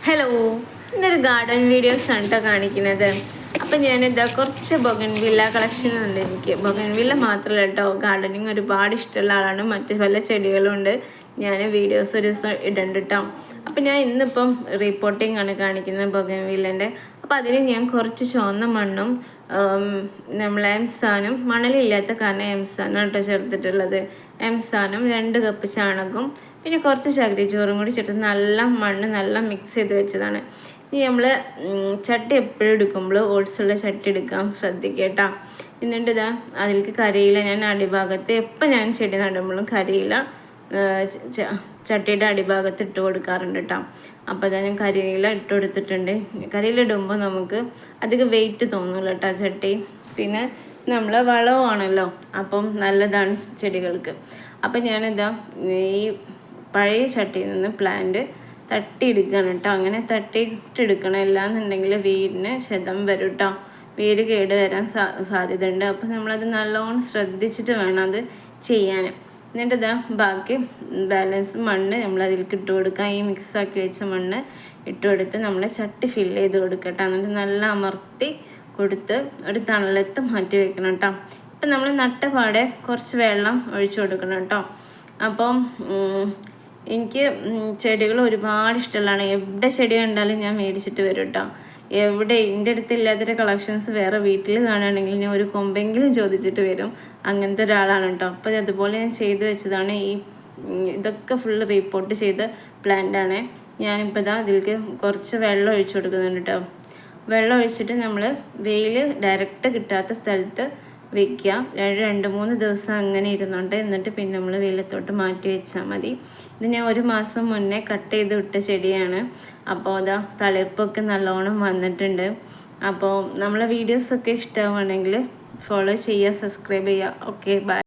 Hello, ഇതൊരു garden videos ആണ് കേട്ടോ കാണിക്കുന്നത്. അപ്പം ഞാനിതാ കുറച്ച് ബൊഗൻവില്ല കളക്ഷൻ ഉണ്ട്. എനിക്ക് ബൊഗൻവില്ല മാത്രമല്ല കേട്ടോ, ഗാർഡനിങ് ഒരുപാട് ഇഷ്ടമുള്ള ആളാണ്. മറ്റ് പല ചെടികളും ഉണ്ട്. ഞാൻ വീഡിയോസ് ഒരു ദിവസം ഇടണ്ട് കേട്ടോ. അപ്പം ഞാൻ ഇന്നിപ്പം റിപ്പോർട്ടിംഗ് ആണ് കാണിക്കുന്നത് ബൊഗൻവില്ലൻ്റെ. അപ്പം അതിന് ഞാൻ കുറച്ച് ചുവന്ന മണ്ണും നമ്മളെ എംസാനും, മണലില്ലാത്ത കാരണം എംസാനാണ് കേട്ടോ ചേർത്തിട്ടുള്ളത്. എംസാനും 2 കപ്പ് ചാണകവും പിന്നെ കുറച്ച് ചകിരിച്ചോറും കൂടി ചേർത്ത് നല്ല മണ്ണ് നല്ല മിക്സ് ചെയ്ത് വെച്ചതാണ്. ഇനി നമ്മൾ ചട്ടി എപ്പോഴും എടുക്കുമ്പോൾ ഓട്സുള്ള ചട്ടി എടുക്കാൻ ശ്രദ്ധിക്കുക കേട്ടോ. എന്നിട്ട് ഇതാ അതിലേക്ക് കരിയില ഞാൻ അടിഭാഗത്ത് എപ്പോൾ ഞാൻ ചെടി നടുമ്പോഴും കരിയില ചട്ടിയുടെ അടിഭാഗത്ത് ഇട്ട് കൊടുക്കാറുണ്ട് കേട്ടോ. അപ്പോൾ അതാ ഞാൻ കരിയില ഇട്ട് കൊടുത്തിട്ടുണ്ട്. കരിയില ഇടുമ്പോൾ നമുക്ക് അധികം വെയിറ്റ് തോന്നില്ല കേട്ടോ ചട്ടി. പിന്നെ നമ്മൾ വളമാണല്ലോ, അപ്പം നല്ലതാണ് ചെടികൾക്ക്. അപ്പം ഞാനിതാ ഈ പഴയ ചട്ടിയിൽ നിന്ന് പ്ലാന്റ് തട്ടിയെടുക്കുകയാണ് കേട്ടോ. അങ്ങനെ തട്ടിയിട്ടെടുക്കണം, ഇല്ലാന്നുണ്ടെങ്കിൽ വീടിന് ക്ഷതം വരും കേട്ടോ. വീട് കേട് വരാൻ സാധ്യതയുണ്ട്. അപ്പം നമ്മളത് നല്ലോണം ശ്രദ്ധിച്ചിട്ട് വേണം അത് ചെയ്യാൻ. എന്നിട്ട് ഇതാ ബാക്കി ബാലൻസ് മണ്ണ് നമ്മൾ അതിലേക്ക് ഇട്ട് കൊടുക്കാം. ഈ മിക്സാക്കി വെച്ച മണ്ണ് ഇട്ട് കൊടുത്ത് നമ്മൾ ചട്ടി ഫില്ല് ചെയ്ത് കൊടുക്കട്ടോ. എന്നിട്ട് നല്ല അമർത്തി കൊടുത്ത് ഒരു തണലത്ത് മാറ്റി വെക്കണം കേട്ടോ. ഇപ്പം നമ്മൾ നട്ടപാടെ കുറച്ച് വെള്ളം ഒഴിച്ചു കൊടുക്കണം കേട്ടോ. അപ്പം എനിക്ക് ചെടികൾ ഒരുപാട് ഇഷ്ടമുള്ളതാണ്. എവിടെ ചെടി കണ്ടാലും ഞാൻ മേടിച്ചിട്ട് വരും കേട്ടോ. എവിടെ എൻ്റെ അടുത്ത് ഇല്ലാത്തൊരു കളക്ഷൻസ് വേറെ വീട്ടിൽ കാണുകയാണെങ്കിൽ ഞാൻ ഒരു കൊമ്പെങ്കിലും ചോദിച്ചിട്ട് വരും. അങ്ങനത്തെ ഒരാളാണ് കേട്ടോ. അപ്പോൾ അതുപോലെ ഞാൻ ചെയ്ത് വെച്ചതാണ്. ഇതൊക്കെ ഫുള്ള് റിപ്പോർട്ട് ചെയ്ത പ്ലാന്റാണ്. ഞാനിപ്പോൾ ഇതാ അതിലേക്ക് കുറച്ച് വെള്ളം ഒഴിച്ചു കൊടുക്കുന്നുണ്ട് കേട്ടോ. വെള്ളം ഒഴിച്ചിട്ട് നമ്മൾ വെയിൽ ഡയറക്റ്റ് കിട്ടാത്ത സ്ഥലത്ത് വെക്കുക. 2-3 ദിവസം അങ്ങനെ ഇരുന്നുണ്ട്. എന്നിട്ട് പിന്നെ നമ്മൾ വെയിലത്തോട്ട് മാറ്റി വെച്ചാൽ മതി. ഇത് ഞാൻ 1 മാസം മുന്നേ കട്ട് ചെയ്ത് വിട്ട ചെടിയാണ്. അപ്പോൾ അതാ തളിർപ്പൊക്കെ നല്ലോണം വന്നിട്ടുണ്ട്. അപ്പോൾ നമ്മളെ വീഡിയോസൊക്കെ ഇഷ്ടമാണെങ്കിൽ ഫോളോ ചെയ്യുക, സബ്സ്ക്രൈബ് ചെയ്യുക. Okay, by.